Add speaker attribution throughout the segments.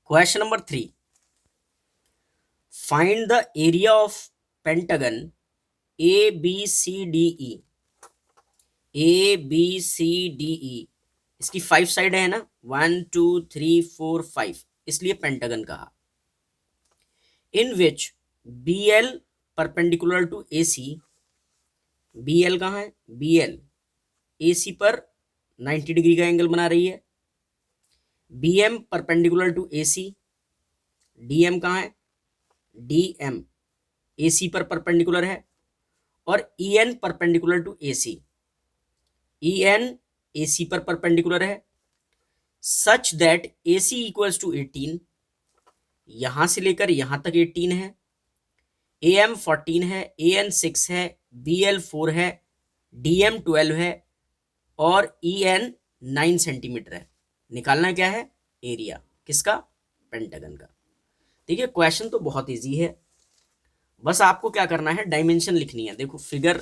Speaker 1: Question number 3, find the area of pentagon A B C D E. A B C D E, इसकी 5 side है ना, 1 2 3 4 5, इसलिए pentagon कहा। In which B L perpendicular to A C, B L कहाँ है, B L A C पर 90 degree का angle बना रही है। B M perpendicular to A C, D M कहाँ है, डी एम ए सी पर परपेंडिकुलर है। और E N perpendicular to A C, E N A C पर परपेंडिकुलर है। Such that A C equals to 18, यहां से लेकर यहां तक 18 है। ए एम 14 है, ए एन 6 है, बी एल 4 है, डी एम 12 है और ई एन 9 सेंटीमीटर है। निकालना क्या है, एरिया किसका, पेंटागन का। ठीक है, क्वेश्चन तो बहुत इजी है, बस आपको क्या करना है, डायमेंशन लिखनी है। देखो फिगर,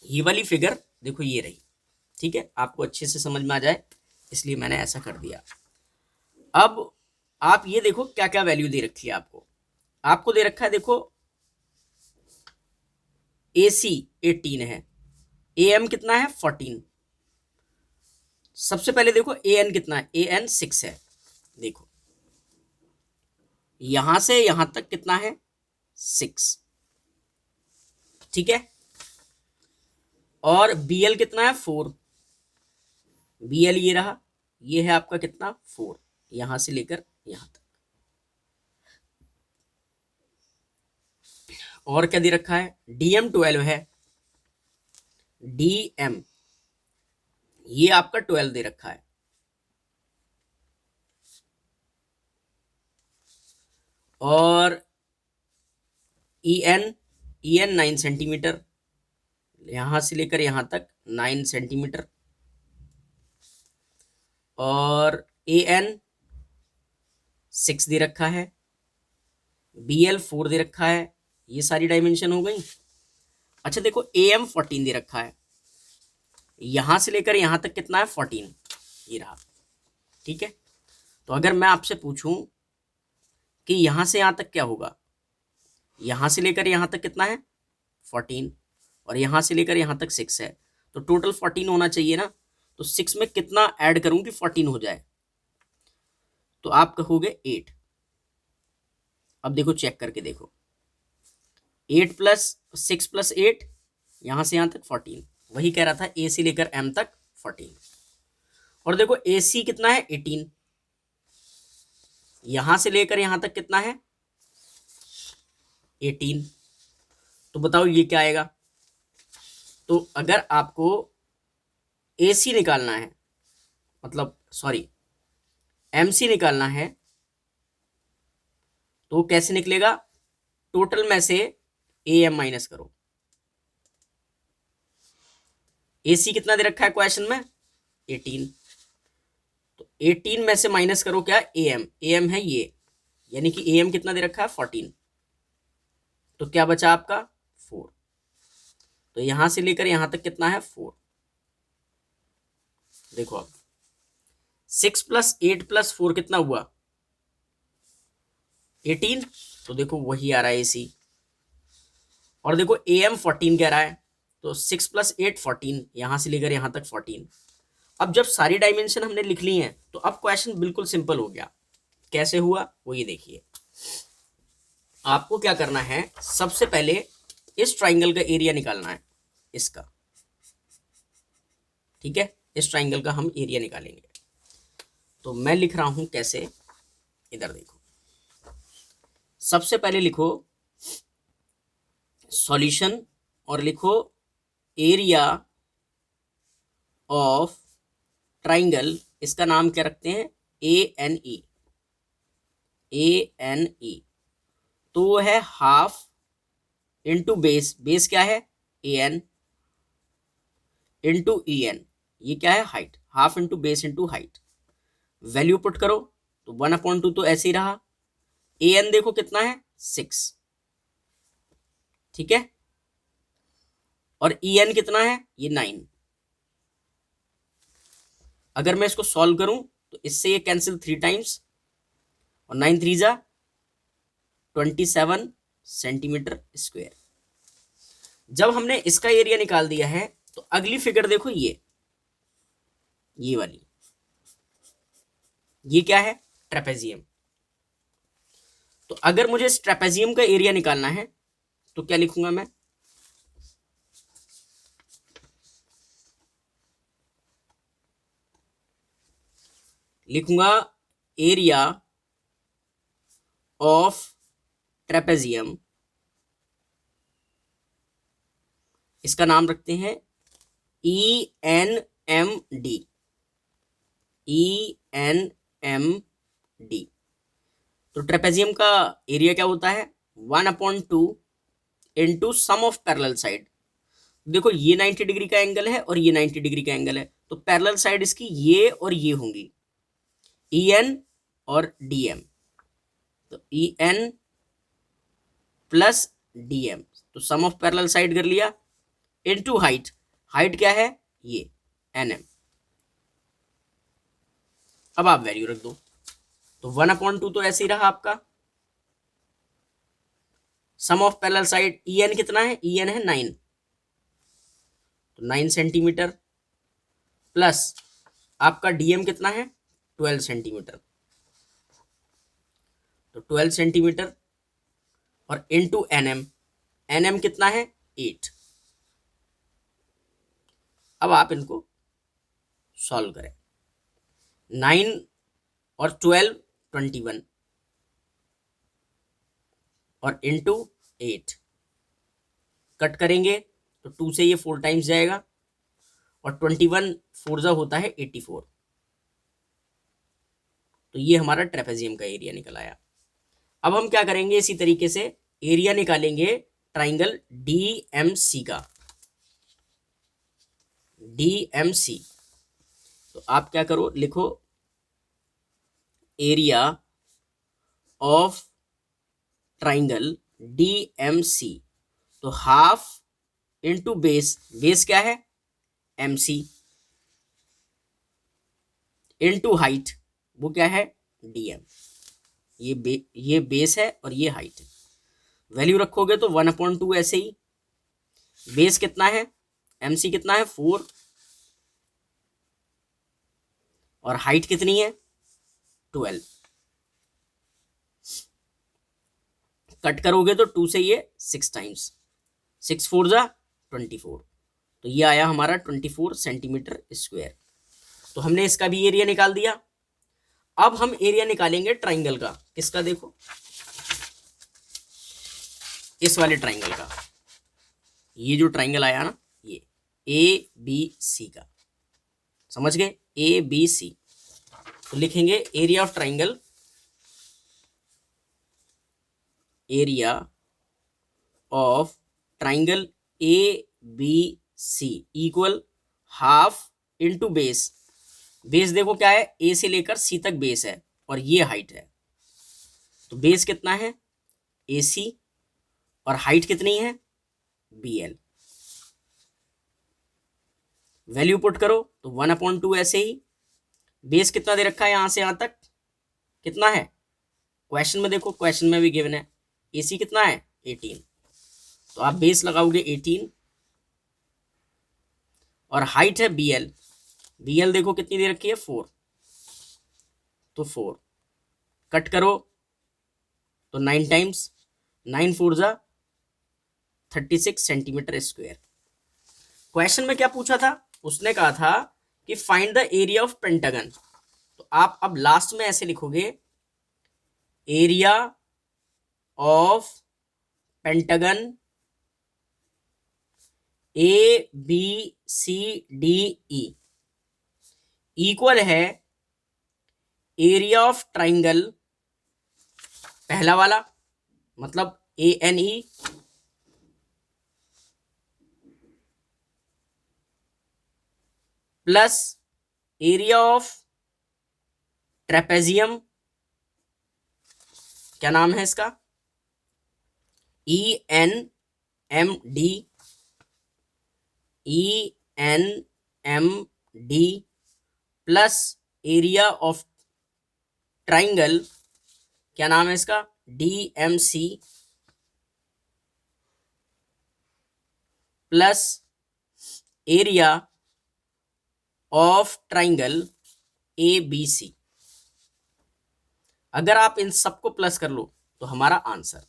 Speaker 1: ये वाली फिगर देखो ये रही, ठीक है, आपको अच्छे से समझ में आ जाए इसलिए मैंने ऐसा कर दिया। अब आप ये देखो क्या क्या वैल्यू दे रखी है आपको। आपको दे रखा है, देखो ए सी 18 है, ए एम कितना है 14। सबसे पहले देखो ए एन कितना है, ए एन 6 है। देखो यहां से यहां तक कितना है, 6, ठीक है। और बी एल कितना है 4, बी एल ये रहा, ये है आपका कितना 4, यहां से लेकर यहां तक। और क्या दे रखा है, डी एम 12 है, डी एम ये आपका 12 दे रखा है। और E N, E N 9 centimetre, यहां से लेकर यहां तक 9 सेंटीमीटर। और ए एन 6 दे रखा है, बी एल 4 दे रखा है, ये सारी डायमेंशन हो गई। अच्छा देखो ए एम 14 दे रखा है, यहां से लेकर यहां तक कितना है 14, ये रहा, ठीक है। तो अगर मैं आपसे पूछूं कि यहां से यहां तक क्या होगा, यहां से लेकर यहां तक कितना है 14 और यहां से लेकर यहां तक 6 है, तो टोटल 14 होना चाहिए ना। तो 6 में कितना ऐड करूं कि 14 हो जाए, तो आप कहोगे 8। अब देखो चेक करके देखो, 8 प्लस 6 प्लस 8, यहां से यहां तक 14, वही कह रहा था ए से लेकर एम तक 14। और देखो ए सी कितना है 18, यहां से लेकर यहां तक कितना है 18। तो बताओ ये क्या आएगा। तो अगर आपको ए सी निकालना है, मतलब सॉरी एम सी निकालना है, तो कैसे निकलेगा, टोटल में से ए एम माइनस करो। ए सी कितना दे रखा है क्वेश्चन में 18, तो 18 में से माइनस करो क्या, ए एम है ये, यानी कि ए एम कितना दे रखा है 14, तो क्या बचा आपका 4। तो यहां से लेकर यहां तक कितना है 4। देखो अब 6 प्लस 8 प्लस 4 कितना हुआ 18, तो देखो वही आ रहा है एसी। और देखो ए एम 14 कह रहा है, तो 6 प्लस 8 14, यहां से लेकर यहां तक 14। अब जब सारी डायमेंशन हमने लिख ली हैं तो अब क्वेश्चन बिल्कुल सिंपल हो गया। कैसे हुआ वो ये देखिए। आपको क्या करना है, सबसे पहले इस ट्राइंगल का एरिया निकालना है, इसका, ठीक है, इस ट्राइंगल का हम एरिया निकालेंगे। तो मैं लिख रहा हूं कैसे, इधर देखो। सबसे पहले लिखो सॉल्यूशन और लिखो एरिया ऑफ ट्राइंगल, इसका नाम क्या रखते हैं A N E, A N E. तो वो है हाफ इंटू बेस, बेस क्या है A N, into E N, ये क्या है height, half into base into height. Value put करो तो 1/2 तो ऐसे ही रहा। ए एन देखो कितना है 6, ठीक है। और ई एन कितना है ये 9। अगर मैं इसको सॉल्व करूं तो इससे ये कैंसिल 3 टाइम्स, और 9 3 जा 27 सेंटीमीटर स्क्वायर। जब हमने इसका एरिया निकाल दिया है तो अगली फिगर देखो, ये वाली, ये क्या है? ट्रेपेजियम। तो अगर मुझे इस ट्रेपेजियम का एरिया निकालना है तो क्या लिखूंगा मैं? लिखूंगा एरिया ऑफ ट्रेपेजियम, इसका नाम रखते हैं ENMD। ENMD। तो ट्रेपेजियम का एरिया क्या होता है? 1/2 into sum of parallel side. देखो ये 90 डिग्री का एंगल है और ये 90 डिग्री का एंगल है, तो पैरेलल साइड इसकी ये और ये होंगी, EN और DM। तो EN प्लस DM, तो सम ऑफ पैरेलल साइड कर लिया, इनटू हाइट। हाइट क्या है? ये NM। अब आप वैल्यू रख दो, तो 1/2 तो ऐसे ही रहा आपका। सम ऑफ पैरेलल साइड EN कितना है? EN है 9, तो 9 सेंटीमीटर, प्लस आपका DM कितना है? 12 सेंटीमीटर, तो 12 सेंटीमीटर और इनटू NM। NM कितना है? 8। अब आप इनको सॉल्व करें। 9 और 12 21 और इनटू 8 कट करेंगे तो 2 से ये 4 टाइम्स जाएगा, और 21 4 जा होता है 84। तो ये हमारा ट्रेपेजियम का एरिया निकल आया। अब हम क्या करेंगे, इसी तरीके से एरिया निकालेंगे ट्राइंगल DMC का। DMC, तो आप क्या करो, लिखो एरिया ऑफ ट्राइंगल DMC, तो हाफ इंटू बेस, बेस क्या है? MC, इंटू हाइट, वो क्या है? DM। ये बेस है और ये हाइट है। वैल्यू रखोगे तो 1/2 ऐसे ही। बेस कितना है? MC कितना है? 4, और हाइट कितनी है? 12। कट करोगे तो 2 से ये 6 टाइम्स, 6 4 जा 24, तो ये आया हमारा 24 सेंटीमीटर स्क्वायर। तो हमने इसका भी एरिया निकाल दिया। अब हम एरिया निकालेंगे ट्राइंगल का। किसका? देखो इस वाले ट्राइंगल का। ये जो ट्राइंगल आया ना, ये ABC का, समझ गए? ABC। तो लिखेंगे area of triangle, area of triangle ABC equal half into base. Base देखो क्या है? A से लेकर C तक बेस है और ये हाइट है, तो बेस कितना है? AC, और हाइट कितनी है? BL। वैल्यू पुट करो तो 1/2 ऐसे ही। बेस कितना दे रखा है? यहां से यहां तक कितना है? क्वेश्चन में देखो, क्वेश्चन में भी गिवन है। AC कितना है? 18, तो आप बेस लगाओगे 18, और हाइट है BL। BL देखो कितनी दे रखी है? 4, तो 4 कट करो तो 9 टाइम्स, 9 4 जा 36 सेंटीमीटर स्क्वायर। क्वेश्चन में क्या पूछा था? उसने कहा था कि find the area of pentagon. तो आप अब लास्ट में ऐसे लिखोगे, area of pentagon ABCDE equal है एरिया ऑफ ट्राइंगल, पहला वाला मतलब ANE, plus area of trapezium, क्या नाम है इसका? ENMD, ENMD plus area of triangle क्या नाम है इसका, DMC plus area of triangle ABC। अगर आप इन सबको प्लस कर लो तो हमारा आंसर,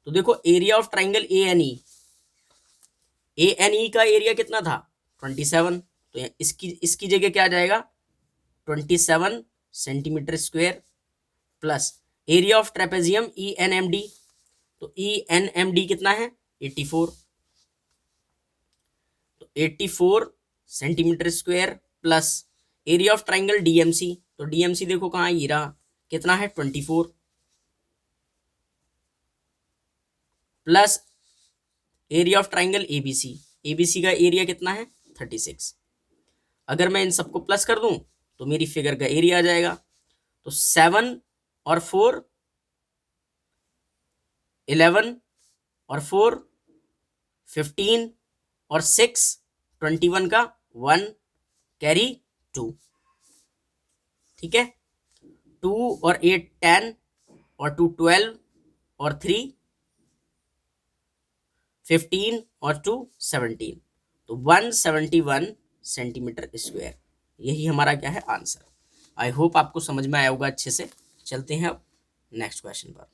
Speaker 1: तो देखो एरिया ऑफ ट्राइंगल ANE का एरिया कितना था 27, तो इसकी इसकी जगह क्या आ जाएगा 27 centimetre square plus area of trapezium ENMD, तो ENMD कितना है 84, तो 84 centimetre square plus area of triangle DMC, तो DMC देखो कहाँ ये रहा, कितना है 24 plus area of triangle ABC का एरिया कितना है 36। अगर मैं इन सबको प्लस कर दूं तो मेरी फिगर का एरिया आ जाएगा, तो 7 और 4 11 और 4 15 और 6 21 का 1 कैरी 2, ठीक है, 2 और 8 10 और 2 12 और 3 15 और 2 17, तो 171 सेंटीमीटर स्क्वायर, यही हमारा क्या है आंसर। आई होप आपको समझ में आया होगा अच्छे से। चलते हैं अब नेक्स्ट क्वेश्चन पर।